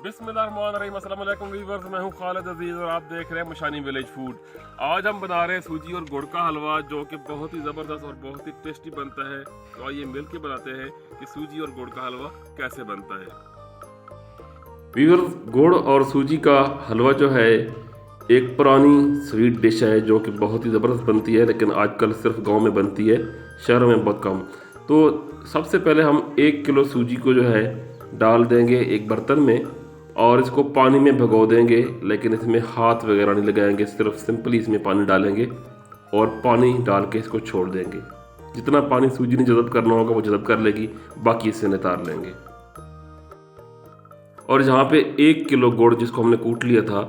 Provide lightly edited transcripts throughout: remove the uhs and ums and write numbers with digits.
बिस्मिल्लाहिर्रहमानिर्रहीम, अस्सलाम वालेकुम व्यूअर्स। मैं हूं खालिद अजीज़ और आप देख रहे हैं मुशानी विलेज फूड। आज हम बना रहे हैं सूजी और गुड़ का हलवा, जो कि बहुत ही ज़बरदस्त और बहुत ही टेस्टी बनता है। तो आइए मिल के बनाते हैं कि सूजी और गुड़ का हलवा कैसे बनता है। व्यूअर्स, गुड़ और सूजी का हलवा जो है एक पुरानी स्वीट डिश है जो कि बहुत ही ज़बरदस्त बनती है, लेकिन आजकल सिर्फ गाँव में बनती है, शहरों में बहुत कम। तो सबसे पहले हम 1 किलो सूजी को जो है डाल देंगे एक बर्तन में और इसको पानी में भिगो देंगे, लेकिन इसमें हाथ वगैरह नहीं लगाएंगे, सिर्फ सिंपली इसमें पानी डालेंगे और पानी डाल के इसको छोड़ देंगे। जितना पानी सूजी ने जज़ब करना होगा वो जज़ब कर लेगी, बाकी इससे नितार लेंगे। और यहाँ पे 1 किलो गुड़ जिसको हमने कूट लिया था,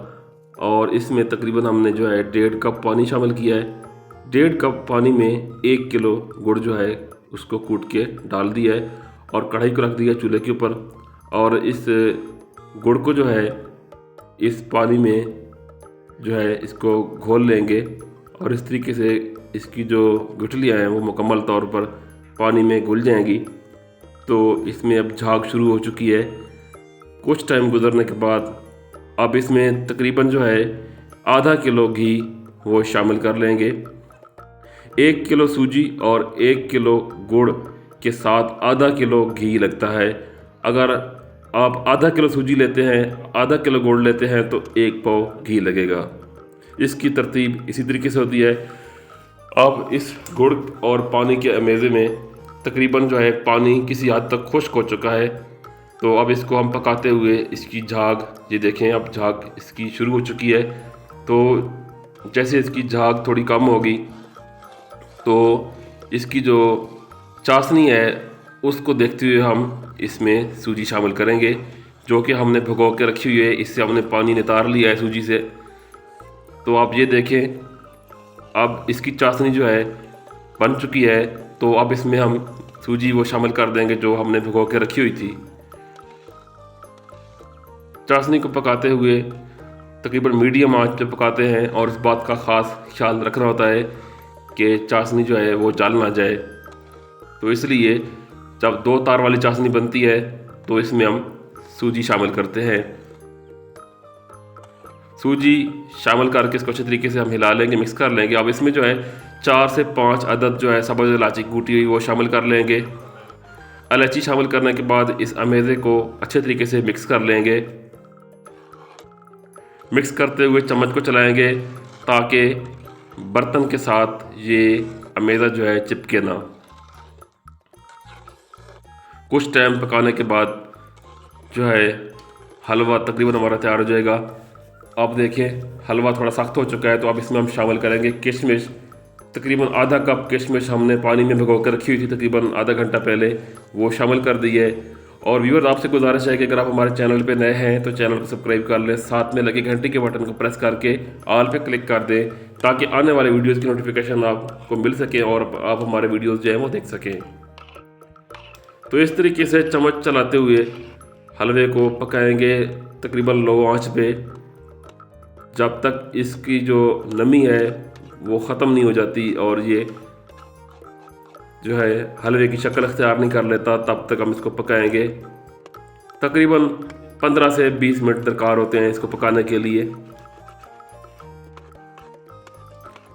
और इसमें तकरीबन हमने जो है 1.5 कप पानी शामिल किया है। 1.5 कप पानी में 1 किलो गुड़ जो है उसको कूट के डाल दिया है और कढ़ाई को रख दिया चूल्हे के ऊपर। और इस गुड़ को जो है इस पानी में जो है इसको घोल लेंगे और इस तरीके से इसकी जो गुठलियाँ हैं वो मुकम्मल तौर पर पानी में घुल जाएंगी। तो इसमें अब झाग शुरू हो चुकी है। कुछ टाइम गुजरने के बाद अब इसमें तकरीबन जो है आधा किलो घी वो शामिल कर लेंगे। 1 किलो सूजी और 1 किलो गुड़ के साथ आधा किलो घी लगता है। अगर आप आधा किलो सूजी लेते हैं, आधा किलो गुड़ लेते हैं तो 1 पाव घी लगेगा। इसकी तरतीब इसी तरीके से होती है। अब इस गुड़ और पानी के अमेज़े में तकरीबन जो है पानी किसी हद तक खुश्क हो चुका है। तो अब इसको हम पकाते हुए इसकी झाग, ये देखें अब झाग इसकी शुरू हो चुकी है। तो जैसे इसकी झाग थोड़ी कम होगी तो इसकी जो चाशनी है उसको देखते हुए हम इसमें सूजी शामिल करेंगे, जो कि हमने भिगो के रखी हुई है। इससे हमने पानी नितार लिया है सूजी से। तो आप ये देखें अब इसकी चाशनी जो है बन चुकी है। तो अब इसमें हम सूजी वो शामिल कर देंगे जो हमने भिगो के रखी हुई थी। चाशनी को पकाते हुए तकरीबन मीडियम आंच पे पकाते हैं और इस बात का ख़ास ख्याल रखना होता है कि चाशनी जो है वो जल ना जाए। तो इसलिए जब 2 तार वाली चाशनी बनती है तो इसमें हम सूजी शामिल करते हैं। सूजी शामिल करके इसको अच्छे तरीके से हम हिला लेंगे, मिक्स कर लेंगे। अब इसमें जो है 4 से 5 अदद जो है सब्ज़ इलायची कूटी हुई वो शामिल कर लेंगे। इलायची शामिल करने के बाद इस अमेज़े को अच्छे तरीके से मिक्स कर लेंगे। मिक्स करते हुए चम्मच को चलाएंगे ताकि बर्तन के साथ ये अमेज़ा जो है चिपके ना। कुछ टाइम पकाने के बाद जो है हलवा तकरीबन हमारा तैयार हो जाएगा। अब देखें हलवा थोड़ा सख्त हो चुका है। तो अब इसमें हम शामिल करेंगे किशमिश। तकरीबन आधा कप किशमिश हमने पानी में भिगो कर रखी हुई थी तकरीबन आधा घंटा पहले, वो शामिल कर दी है। और व्यूअर्स, आपसे गुजारिश है कि अगर आप हमारे चैनल पे नए हैं तो चैनल को सब्सक्राइब कर लें, साथ में लगे घंटी के बटन को प्रेस करके ऑल पे क्लिक कर दें ताकि आने वाले वीडियोज़ की नोटिफिकेशन आपको मिल सके और आप हमारे वीडियोज़ जो हैं वो देख सकें। तो इस तरीके से चम्मच चलाते हुए हलवे को पकाएंगे तकरीबन लो आंच पे, जब तक इसकी जो नमी है वो ख़त्म नहीं हो जाती और ये जो है हलवे की शक्ल अख्तियार नहीं कर लेता, तब तक हम इसको पकाएंगे। तकरीबन 15 से 20 मिनट दरकार होते हैं इसको पकाने के लिए।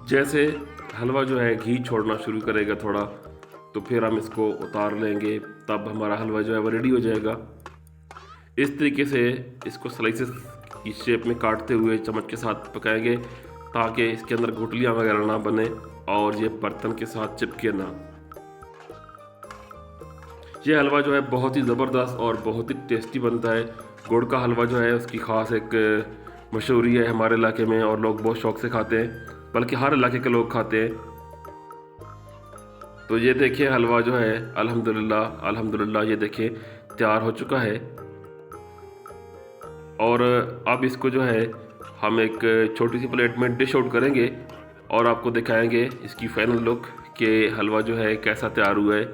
जैसे हलवा जो है घी छोड़ना शुरू करेगा थोड़ा, तो फिर हम इसको उतार लेंगे, तब हमारा हलवा जो है वो रेडी हो जाएगा। इस तरीके से इसको स्लाइसेस की शेप में काटते हुए चम्मच के साथ पकाएंगे ताकि इसके अंदर गुठलियाँ वगैरह ना बने और ये बर्तन के साथ चिपके ना। ये हलवा जो है बहुत ही ज़बरदस्त और बहुत ही टेस्टी बनता है। गुड़ का हलवा जो है उसकी ख़ास एक मशहूरी है हमारे इलाके में और लोग बहुत शौक़ से खाते हैं, बल्कि हर इलाके के लोग खाते हैं। तो ये देखिए हलवा जो है अल्हम्दुलिल्लाह अल्हम्दुलिल्लाह ये देखिए तैयार हो चुका है। और अब इसको जो है हम एक छोटी सी प्लेट में डिश आउट करेंगे और आपको दिखाएंगे इसकी फाइनल लुक कि हलवा जो है कैसा तैयार हुआ है।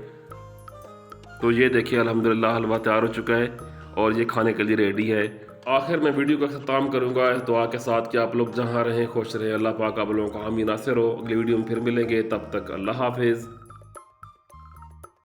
तो ये देखिए अल्हम्दुलिल्लाह हलवा तैयार हो चुका है और ये खाने के लिए रेडी है। आखिर मैं वीडियो का ख़त्म करूँगा इस दुआ के साथ कि आप लोग जहाँ रहें खुश रहें, अल्लाह पाक आप लोगों को हामी नासिर हो। अगली वीडियो में फिर मिलेंगे, तब तक अल्लाह हाफिज़।